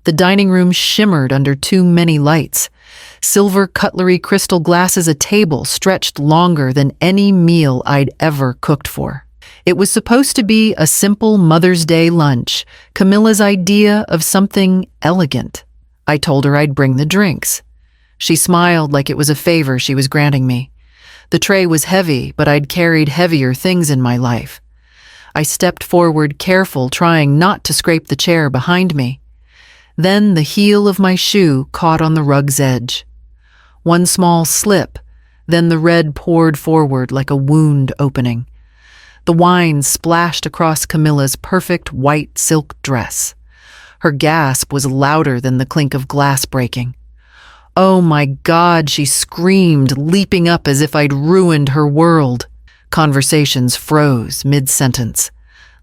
The dining room shimmered under too many lights. Silver cutlery, crystal glasses, a table stretched longer than any meal I'd ever cooked for. It was supposed to be a simple Mother's Day lunch, Camilla's idea of something elegant. I told her I'd bring the drinks. She smiled like it was a favor she was granting me. The tray was heavy, but I'd carried heavier things in my life. I stepped forward, careful, trying not to scrape the chair behind me. Then the heel of my shoe caught on the rug's edge. One small slip, then the red poured forward like a wound opening. The wine splashed across Camilla's perfect white silk dress. Her gasp was louder than the clink of glass breaking. "Oh my God," she screamed, leaping up as if I'd ruined her world. Conversations froze mid-sentence.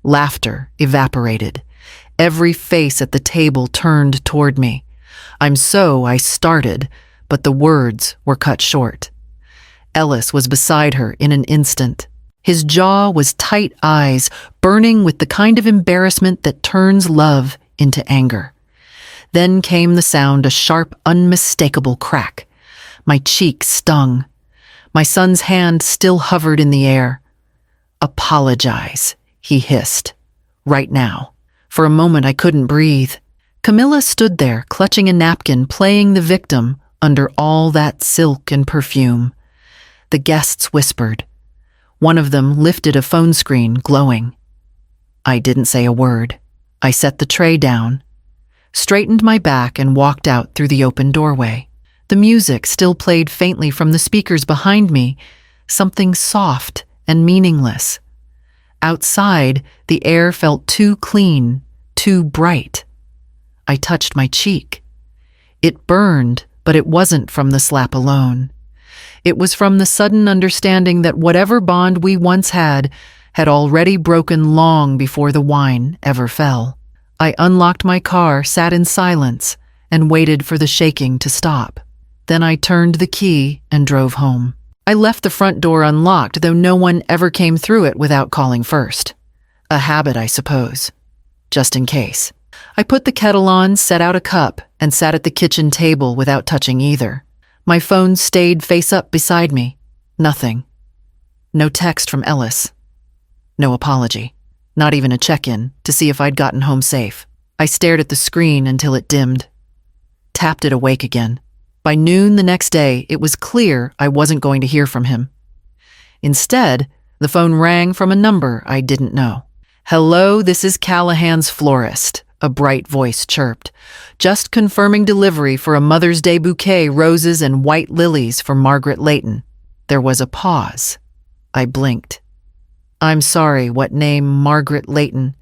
Laughter evaporated. Every face at the table turned toward me. I started, but the words were cut short. Ellis was beside her in an instant. His jaw was tight eyes, burning with the kind of embarrassment that turns love into anger. Then came the sound, a sharp, unmistakable crack. My cheek stung. My son's hand still hovered in the air. "Apologize," he hissed. "Right now." For a moment I couldn't breathe. Camilla stood there, clutching a napkin, playing the victim under all that silk and perfume. The guests whispered. One of them lifted a phone screen, glowing. I didn't say a word. I set the tray down, straightened my back, and walked out through the open doorway. The music still played faintly from the speakers behind me, something soft and meaningless. Outside, the air felt too clean, too bright. I touched my cheek. It burned, but it wasn't from the slap alone. It was from the sudden understanding that whatever bond we once had already broken long before the wine ever fell. I unlocked my car, sat in silence, and waited for the shaking to stop. Then I turned the key and drove home. I left the front door unlocked, though no one ever came through it without calling first. A habit, I suppose. Just in case. I put the kettle on, set out a cup, and sat at the kitchen table without touching either. My phone stayed face up beside me. Nothing. No text from Ellis. No apology. Not even a check-in to see if I'd gotten home safe. I stared at the screen until it dimmed. Tapped it awake again. By noon the next day, it was clear I wasn't going to hear from him. Instead, the phone rang from a number I didn't know. "Hello, this is Callahan's florist," a bright voice chirped. "Just confirming delivery for a Mother's Day bouquet, roses and white lilies for Margaret Layton." There was a pause. I blinked. "I'm sorry, what name? Margaret Layton.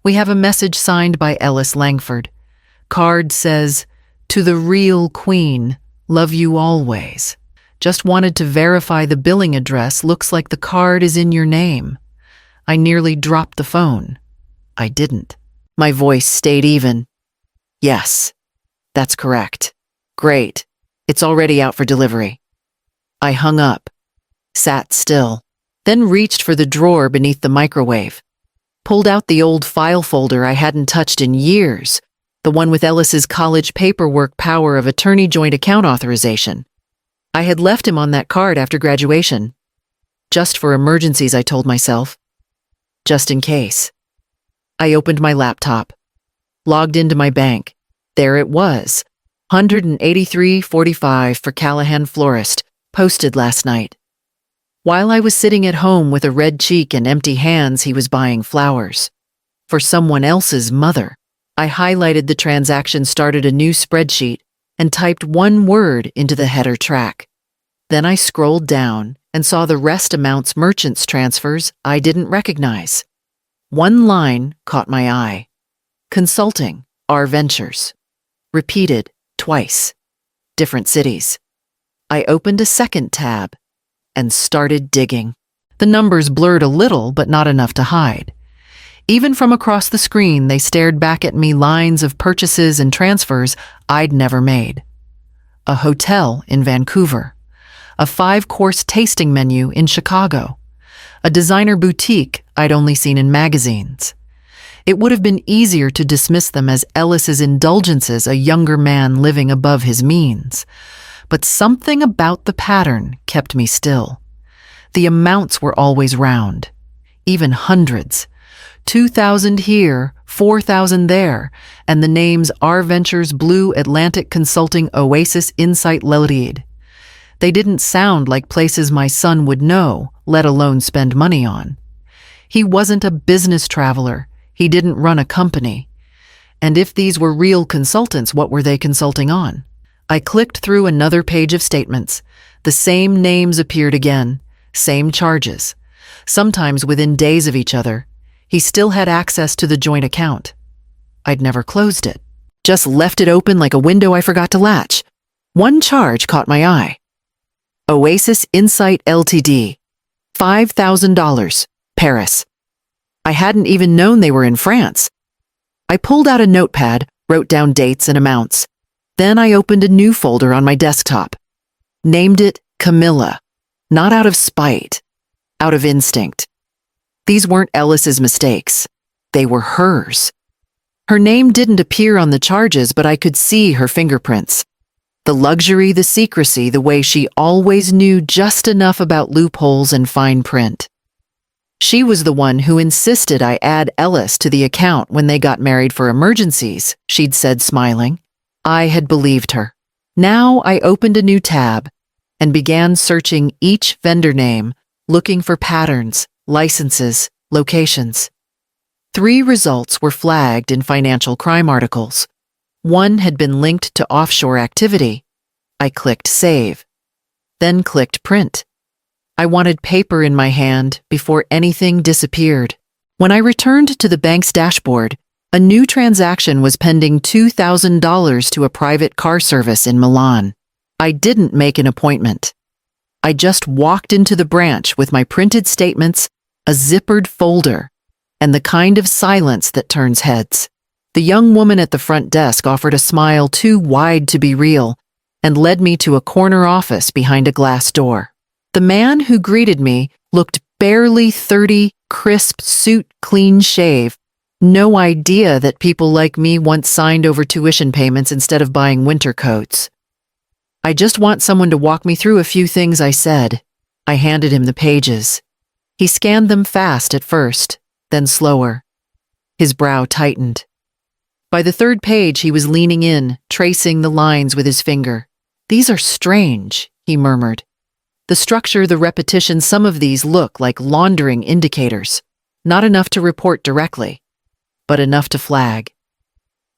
We have a message signed by Ellis Langford. Card says, 'To the real Queen, love you always.' Just wanted to verify the billing address. Looks like the card is in your name." I nearly dropped the phone. I didn't. My voice stayed even. "Yes, that's correct. Great. It's already out for delivery." I hung up, sat still, then reached for the drawer beneath the microwave. Pulled out the old file folder I hadn't touched in years, the one with Ellis's college paperwork, power of attorney, joint account authorization. I had left him on that card after graduation. Just for emergencies, I told myself. Just in case. I opened my laptop, logged into my bank. There it was, $183.45 for Callahan Florist, posted last night. While I was sitting at home with a red cheek and empty hands, he was buying flowers. For someone else's mother. I highlighted the transaction, started a new spreadsheet, and typed one word into the header track. Then I scrolled down and saw the rest amounts, merchants transfers I didn't recognize. One line caught my eye. Consulting, R Ventures. Repeated twice. Different cities. I opened a second tab and started digging. The numbers blurred a little, but not enough to hide. Even from across the screen, they stared back at me, lines of purchases and transfers I'd never made. A hotel in Vancouver. A 5-course tasting menu in Chicago. A designer boutique I'd only seen in magazines. It would have been easier to dismiss them as Ellis's indulgences, a younger man living above his means. But something about the pattern kept me still. The amounts were always round, even hundreds. 2,000 here, 4,000 there, and the names R Ventures, Blue Atlantic Consulting, Oasis Insight Limited. They didn't sound like places my son would know, let alone spend money on. He wasn't a business traveler. He didn't run a company. And if these were real consultants, what were they consulting on? I clicked through another page of statements. The same names appeared again, same charges, sometimes within days of each other. He still had access to the joint account. I'd never closed it, just left it open like a window I forgot to latch. One charge caught my eye. Oasis Insight Ltd. $5,000, Paris. I hadn't even known they were in France. I pulled out a notepad, wrote down dates and amounts. Then I opened a new folder on my desktop. Named it Camilla, not out of spite, out of instinct. These weren't Ellis's mistakes. They were hers. Her name didn't appear on the charges, but I could see her fingerprints. The luxury, the secrecy, the way she always knew just enough about loopholes and fine print. She was the one who insisted I add Ellis to the account when they got married for emergencies, she'd said, smiling. I had believed her. Now I opened a new tab and began searching each vendor name, looking for patterns, licenses, locations. 3 results were flagged in financial crime articles. One had been linked to offshore activity. I clicked Save, then clicked Print. I wanted paper in my hand before anything disappeared. When I returned to the bank's dashboard, a new transaction was pending $2,000 to a private car service in Milan. I didn't make an appointment. I just walked into the branch with my printed statements, a zippered folder, and the kind of silence that turns heads. The young woman at the front desk offered a smile too wide to be real and led me to a corner office behind a glass door. The man who greeted me looked barely 30, crisp suit, clean shave. No idea that people like me once signed over tuition payments instead of buying winter coats. I just want someone to walk me through a few things, I said. I handed him the pages. He scanned them fast at first, then slower. His brow tightened. By the 3rd page, he was leaning in, tracing the lines with his finger. These are strange, he murmured. The structure, the repetition, some of these look like laundering indicators. Not enough to report directly, but enough to flag.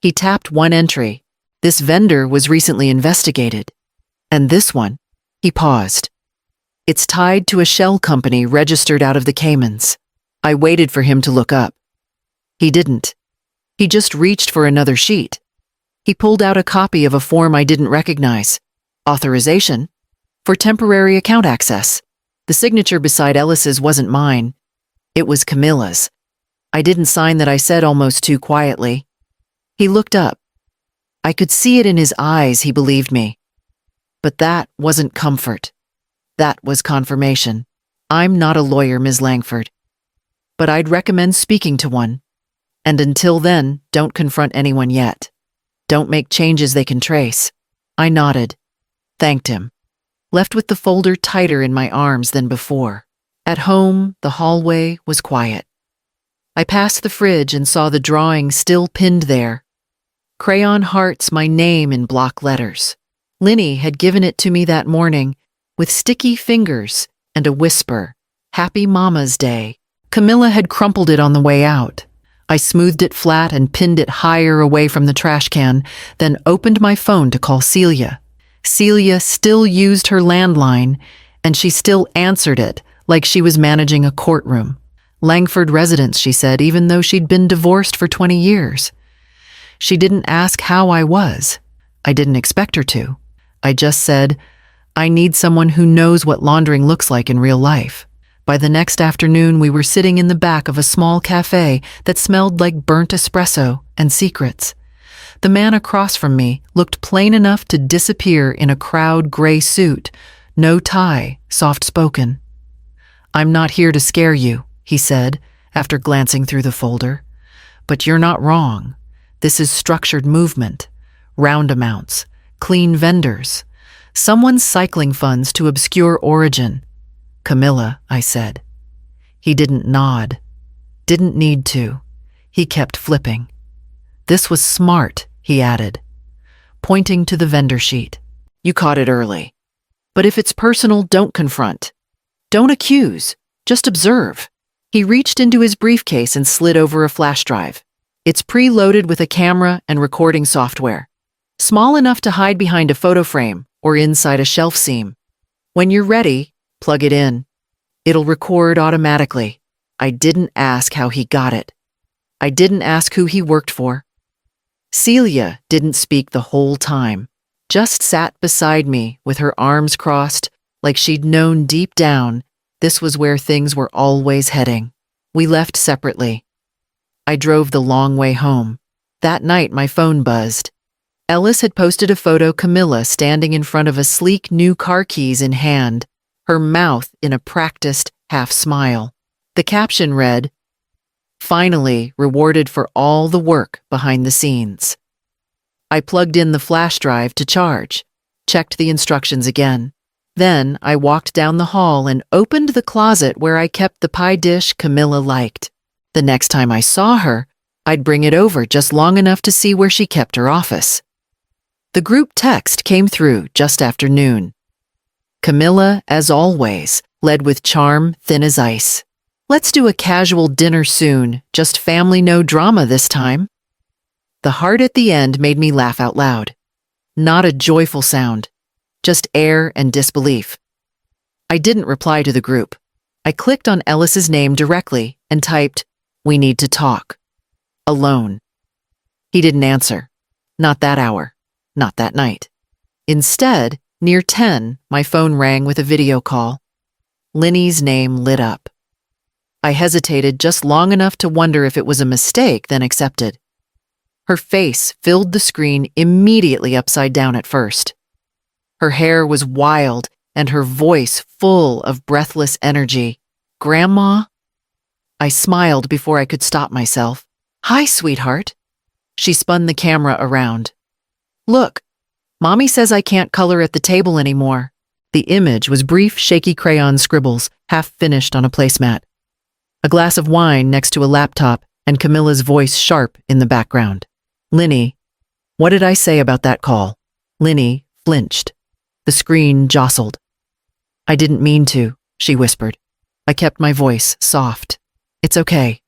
He tapped one entry. This vendor was recently investigated. And this one, he paused. It's tied to a shell company registered out of the Caymans. I waited for him to look up. He didn't. He just reached for another sheet. He pulled out a copy of a form I didn't recognize. Authorization for temporary account access. The signature beside Ellis's wasn't mine. It was Camilla's. I didn't sign that, I said almost too quietly. He looked up. I could see it in his eyes, he believed me. But that wasn't comfort. That was confirmation. I'm not a lawyer, Ms. Langford. But I'd recommend speaking to one. And until then, don't confront anyone yet. Don't make changes they can trace. I nodded, thanked him, left with the folder tighter in my arms than before. At home, the hallway was quiet. I passed the fridge and saw the drawing still pinned there. Crayon hearts, my name in block letters. Linny had given it to me that morning, with sticky fingers and a whisper, Happy Mama's Day. Camilla had crumpled it on the way out. I smoothed it flat and pinned it higher away from the trash can, then opened my phone to call Celia. Celia still used her landline, and she still answered it like she was managing a courtroom. Langford residence, she said, even though she'd been divorced for 20 years. She didn't ask how I was. I didn't expect her to. I just said, I need someone who knows what laundering looks like in real life. By the next afternoon, we were sitting in the back of a small cafe that smelled like burnt espresso and secrets. The man across from me looked plain enough to disappear in a crowd gray suit, no tie, soft-spoken. I'm not here to scare you, he said, after glancing through the folder. But you're not wrong. This is structured movement, round amounts, clean vendors. Someone's cycling funds to obscure origin. Camilla, I said. He didn't nod. Didn't need to. He kept flipping. This was smart, he added, pointing to the vendor sheet. You caught it early. But if it's personal, don't confront. Don't accuse. Just observe. He reached into his briefcase and slid over a flash drive. It's preloaded with a camera and recording software. Small enough to hide behind a photo frame or inside a shelf seam. When you're ready, plug it in. It'll record automatically. I didn't ask how he got it. I didn't ask who he worked for. Celia didn't speak the whole time, just sat beside me with her arms crossed, like she'd known deep down this was where things were always heading. We left separately. I drove the long way home. That night my phone buzzed. Ellis had posted a photo Camilla standing in front of a sleek new car keys in hand, her mouth in a practiced half smile. The caption read, "Finally rewarded for all the work behind the scenes." I plugged in the flash drive to charge, checked the instructions again. Then I walked down the hall and opened the closet where I kept the pie dish Camilla liked. The next time I saw her, I'd bring it over just long enough to see where she kept her office. The group text came through just after noon. Camilla, as always, led with charm thin as ice. Let's do a casual dinner soon, just family, no drama this time. The heart at the end made me laugh out loud. Not a joyful sound, just air and disbelief. I didn't reply to the group. I clicked on Ellis's name directly and typed, "We need to talk." Alone. He didn't answer. Not that hour. Not that night. Instead, near 10, my phone rang with a video call. Linny's name lit up. I hesitated just long enough to wonder if it was a mistake, then accepted. Her face filled the screen immediately upside down at first. Her hair was wild and her voice full of breathless energy. "Grandma?" I smiled before I could stop myself. "Hi, sweetheart." She spun the camera around. "Look, Mommy says I can't color at the table anymore." The image was brief, shaky crayon scribbles, half finished on a placemat. A glass of wine next to a laptop and Camilla's voice sharp in the background. "Linny, what did I say about that call?" Linny flinched. The screen jostled. "I didn't mean to," she whispered. I kept my voice soft. "It's okay.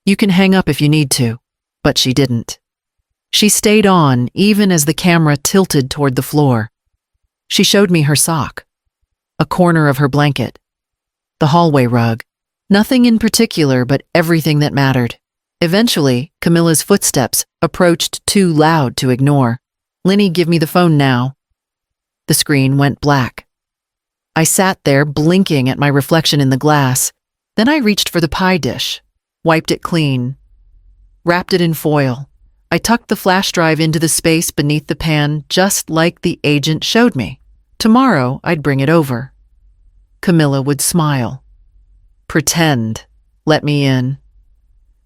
You can hang up if you need to." But she didn't. She stayed on even as the camera tilted toward the floor. She showed me her sock, a corner of her blanket, the hallway rug. Nothing in particular, but everything that mattered. Eventually, Camilla's footsteps approached too loud to ignore. "Linny, give me the phone now." The screen went black. I sat there blinking at my reflection in the glass. Then I reached for the pie dish, wiped it clean, wrapped it in foil. I tucked the flash drive into the space beneath the pan just like the agent showed me. Tomorrow, I'd bring it over. Camilla would smile. Pretend, let me in.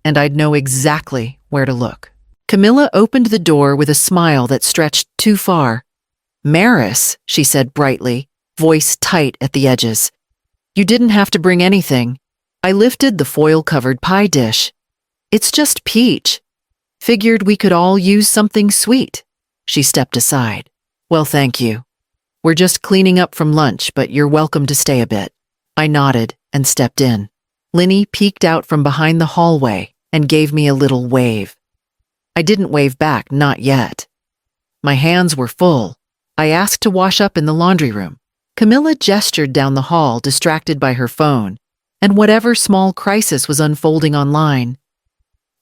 And I'd know exactly where to look. Camilla opened the door with a smile that stretched too far. "Maris," she said brightly, voice tight at the edges. "You didn't have to bring anything." I lifted the foil-covered pie dish. "It's just peach. Figured we could all use something sweet." She stepped aside. "Well, thank you. We're just cleaning up from lunch, but you're welcome to stay a bit." I nodded and stepped in. Linny peeked out from behind the hallway and gave me a little wave. I didn't wave back, not yet. My hands were full. I asked to wash up in the laundry room. Camilla gestured down the hall, distracted by her phone, and whatever small crisis was unfolding online.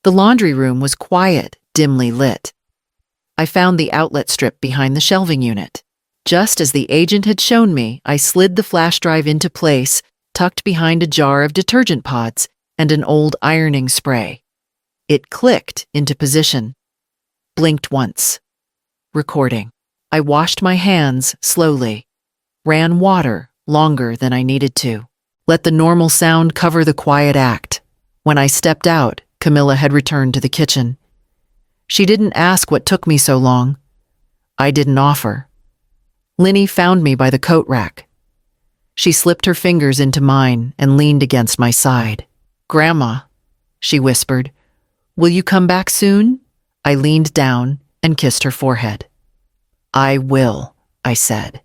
The laundry room was quiet, dimly lit. I found the outlet strip behind the shelving unit. Just as the agent had shown me, I slid the flash drive into place, tucked behind a jar of detergent pods and an old ironing spray. It clicked into position. Blinked once. Recording. I washed my hands slowly. Ran water longer than I needed to. Let the normal sound cover the quiet act. When I stepped out, Camilla had returned to the kitchen. She didn't ask what took me so long. I didn't offer. Linny found me by the coat rack. She slipped her fingers into mine and leaned against my side. "Grandma," she whispered, "will you come back soon?" I leaned down and kissed her forehead. "I will," I said.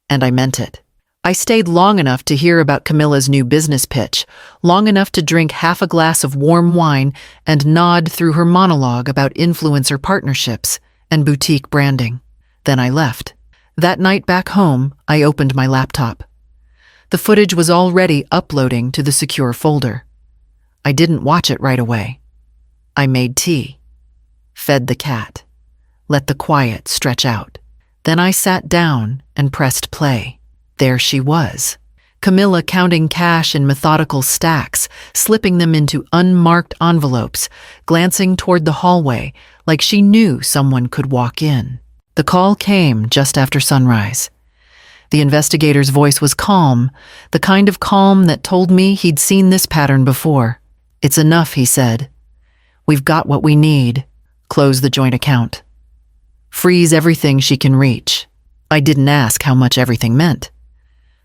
And I meant it. I stayed long enough to hear about Camilla's new business pitch, long enough to drink half a glass of warm wine and nod through her monologue about influencer partnerships and boutique branding. Then I left. That night back home, I opened my laptop. The footage was already uploading to the secure folder. I didn't watch it right away. I made tea, fed the cat, let the quiet stretch out. Then I sat down and pressed play. There she was, Camilla counting cash in methodical stacks, slipping them into unmarked envelopes, glancing toward the hallway like she knew someone could walk in. The call came just after sunrise. The investigator's voice was calm, the kind of calm that told me he'd seen this pattern before. "It's enough," he said. "We've got what we need. Close the joint account. Freeze everything she can reach." I didn't ask how much everything meant.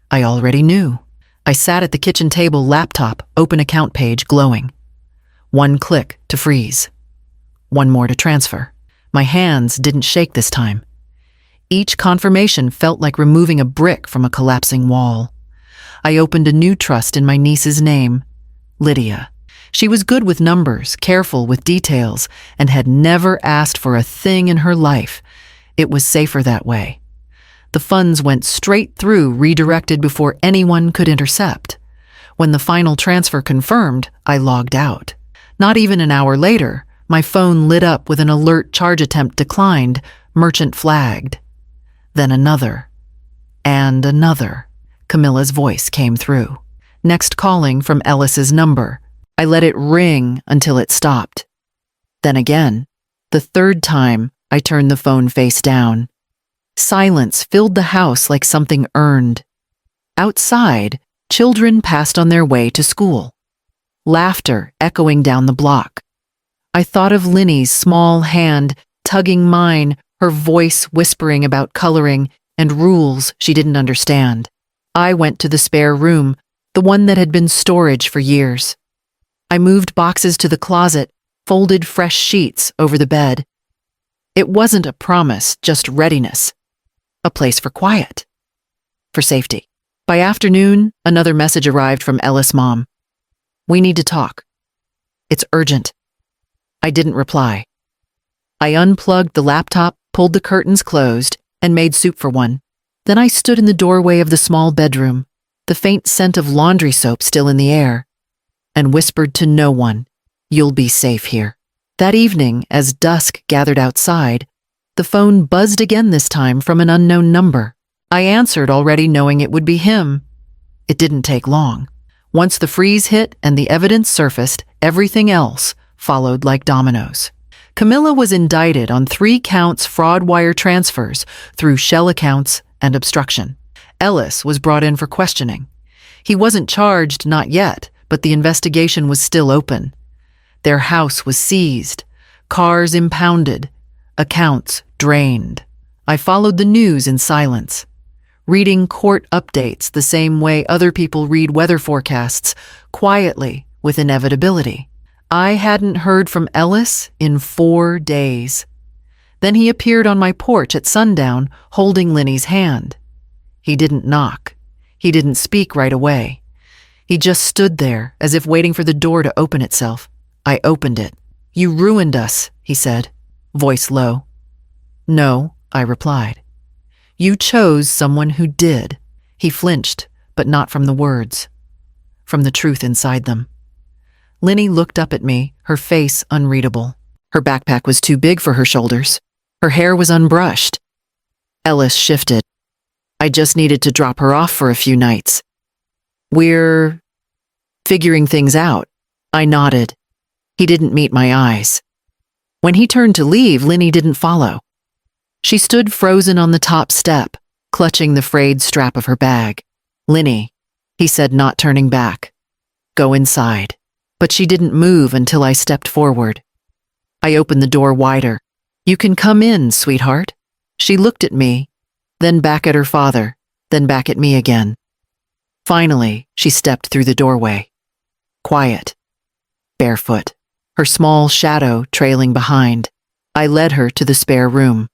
I already knew. I sat at the kitchen table, laptop, open account page glowing. One click to freeze. One more to transfer. My hands didn't shake this time. Each confirmation felt like removing a brick from a collapsing wall. I opened a new trust in my niece's name, Lydia. She was good with numbers, careful with details, and had never asked for a thing in her life. It was safer that way. The funds went straight through, redirected before anyone could intercept. When the final transfer confirmed, I logged out. Not even an hour later, my phone lit up with an alert: charge attempt declined, merchant flagged. Then another. And another. Camilla's voice came through. Next calling from Ellis's number. I let it ring until it stopped. Then again. The third time, I turned the phone face down. Silence filled the house like something earned. Outside, children passed on their way to school. Laughter echoing down the block. I thought of Linny's small hand tugging mine, her voice whispering about coloring and rules she didn't understand. I went to the spare room, the one that had been storage for years. I moved boxes to the closet, folded fresh sheets over the bed. It wasn't a promise, just readiness. A place for quiet. For safety. By afternoon, another message arrived from Ellis' mom. "We need to talk. It's urgent." I didn't reply. I unplugged the laptop, pulled the curtains closed, and made soup for one. Then I stood in the doorway of the small bedroom, the faint scent of laundry soap still in the air, and whispered to no one, "You'll be safe here." That evening, as dusk gathered outside, the phone buzzed again, this time from an unknown number. I answered, already knowing it would be him. It didn't take long. Once the freeze hit and the evidence surfaced, everything else followed like dominoes. Camilla was indicted on 3 counts: fraud wire transfers through shell accounts and obstruction. Ellis was brought in for questioning. He wasn't charged, not yet, but the investigation was still open. Their house was seized, cars impounded, accounts drained. I followed the news in silence, reading court updates the same way other people read weather forecasts, quietly, with inevitability. I hadn't heard from Ellis in 4 days. Then he appeared on my porch at sundown, holding Linny's hand. He didn't knock. He didn't speak right away. He just stood there, as if waiting for the door to open itself. I opened it. "You ruined us," he said, voice low. "No," I replied. "You chose someone who did." He flinched, but not from the words, from the truth inside them. Linny looked up at me, her face unreadable. Her backpack was too big for her shoulders. Her hair was unbrushed. Ellis shifted. "I just needed to drop her off for a few nights. We're figuring things out." I nodded. He didn't meet my eyes. When he turned to leave, Linny didn't follow. She stood frozen on the top step, clutching the frayed strap of her bag. "Linny," he said, not turning back. "Go inside." but she didn't move until I stepped forward. I opened the door wider. "You can come in, sweetheart." She looked at me, then back at her father, then back at me again. Finally, she stepped through the doorway. Quiet, barefoot, her small shadow trailing behind. I led her to the spare room.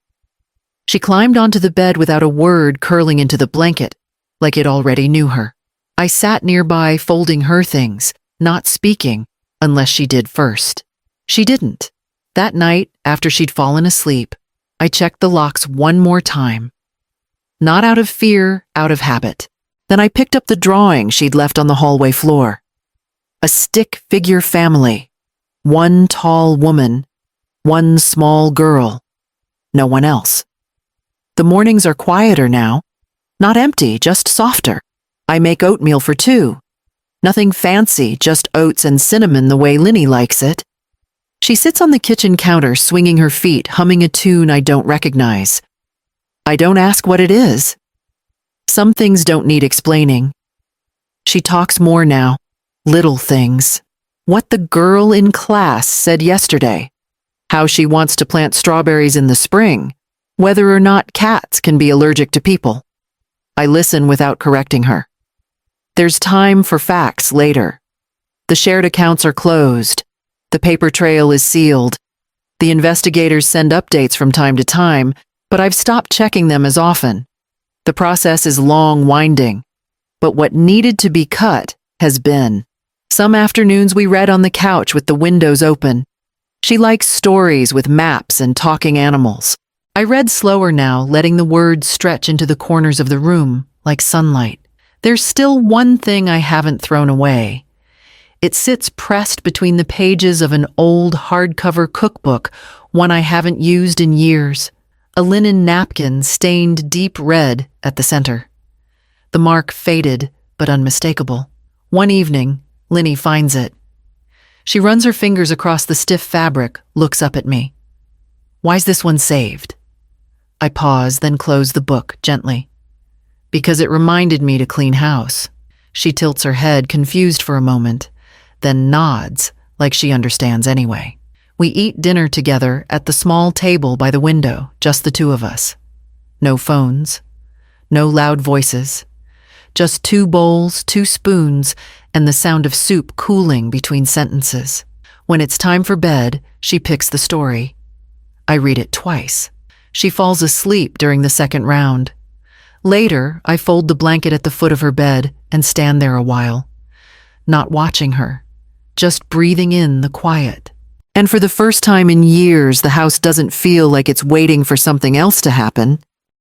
She climbed onto the bed without a word, curling into the blanket, like it already knew her. I sat nearby, folding her things, not speaking, unless she did first. She didn't. That night, after she'd fallen asleep, I checked the locks one more time. Not out of fear, out of habit. Then I picked up the drawing she'd left on the hallway floor. A stick figure family. One tall woman, one small girl. No one else. The mornings are quieter now. Not empty, just softer. I make oatmeal for two. Nothing fancy, just oats and cinnamon the way Linny likes it. She sits on the kitchen counter, swinging her feet, humming a tune I don't recognize. I don't ask what it is. Some things don't need explaining. She talks more now. Little things. What the girl in class said yesterday. How she wants to plant strawberries in the spring. Whether or not cats can be allergic to people. I listen without correcting her. There's time for facts later. The shared accounts are closed. The paper trail is sealed. The investigators send updates from time to time, but I've stopped checking them as often. The process is long, winding, but what needed to be cut has been. Some afternoons we read on the couch with the windows open. She likes stories with maps and talking animals. I read slower now, letting the words stretch into the corners of the room like sunlight. There's still one thing I haven't thrown away. It sits pressed between the pages of an old hardcover cookbook, one I haven't used in years. A linen napkin stained deep red at the center. The mark faded, but unmistakable. One evening, Linny finds it. She runs her fingers across the stiff fabric, looks up at me. "Why's this one saved?" I pause, then close the book gently. "Because it reminded me to clean house." She tilts her head, confused for a moment, then nods, like she understands anyway. We eat dinner together at the small table by the window, just the two of us. No phones, no loud voices, just 2 bowls, 2 spoons, and the sound of soup cooling between sentences. When it's time for bed, she picks the story. I read it twice. She falls asleep during the second round. Later, I fold the blanket at the foot of her bed and stand there a while, not watching her, just breathing in the quiet. And for the first time in years, the house doesn't feel like it's waiting for something else to happen.